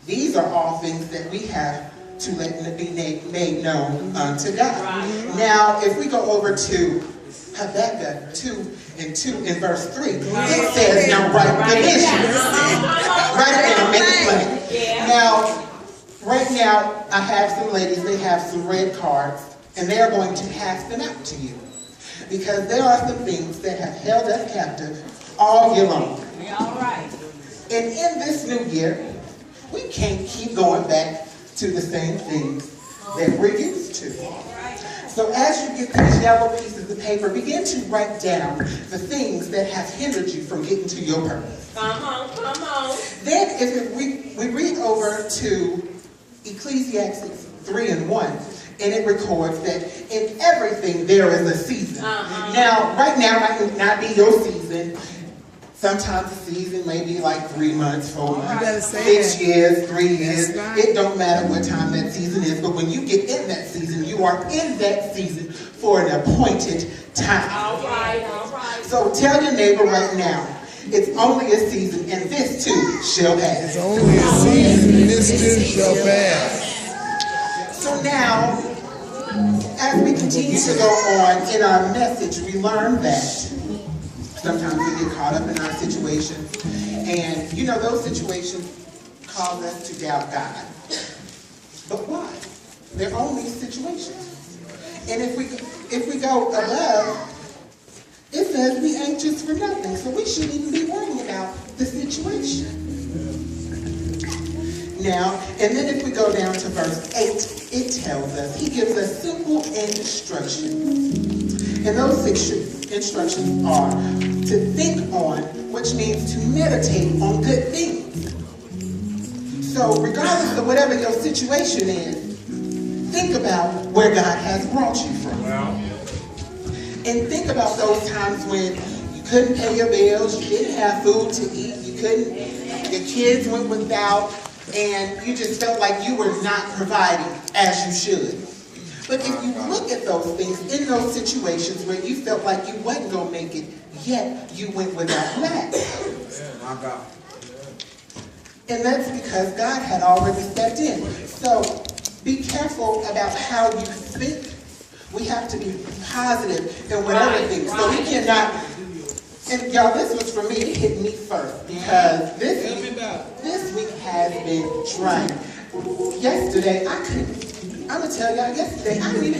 These are all things that we have to let it be made known unto God. Right. Now, if we go over to Habakkuk 2:2 in verse 3, it says, now write the vision. Write it down, make it plain. Now, right now, I have some ladies, they have some red cards, and they are going to pass them out to you. Because there are some things that have held us captive all year long. All right. And in this new year, we can't keep going back to the same things that we're used to. So as you get these yellow pieces of paper, begin to write down the things that have hindered you from getting to your purpose. Come on. Then if we read over to Ecclesiastes 3:1, and it records that in everything there is a season. Now, right now might not be your season. Sometimes the season may be like 3 months, 4 months, 6 years, 3 years. It don't matter what time that season is, but when you get in that season, you are in that season for an appointed time. All right. So tell your neighbor right now, it's only a season, and this too shall pass. It's only a season, and this too shall pass. So now, as we continue to go on in our message, we learn that sometimes we get caught up in our situations, and you know those situations cause us to doubt God. But why? They're only situations. And if we go above, it says we anxious for nothing, so we shouldn't even be worrying about the situation. Now, and then if we go down to verse 8, it tells us, he gives us simple instructions. And those instructions are to think on, which means to meditate on good things. So regardless of whatever your situation is, think about where God has brought you from. And think about those times when you couldn't pay your bills, you didn't have food to eat, your kids went without, and you just felt like you were not providing as you should. But if you look at those things, in those situations where you felt like you wasn't going to make it, yet you went without lack. And that's because God had already stepped in. So be careful about how you think. We have to be positive in whatever things. So we cannot, and y'all, this was for me, it hit me first. Because this week has been trying. Yesterday, I'm going to tell y'all, yesterday, I didn't even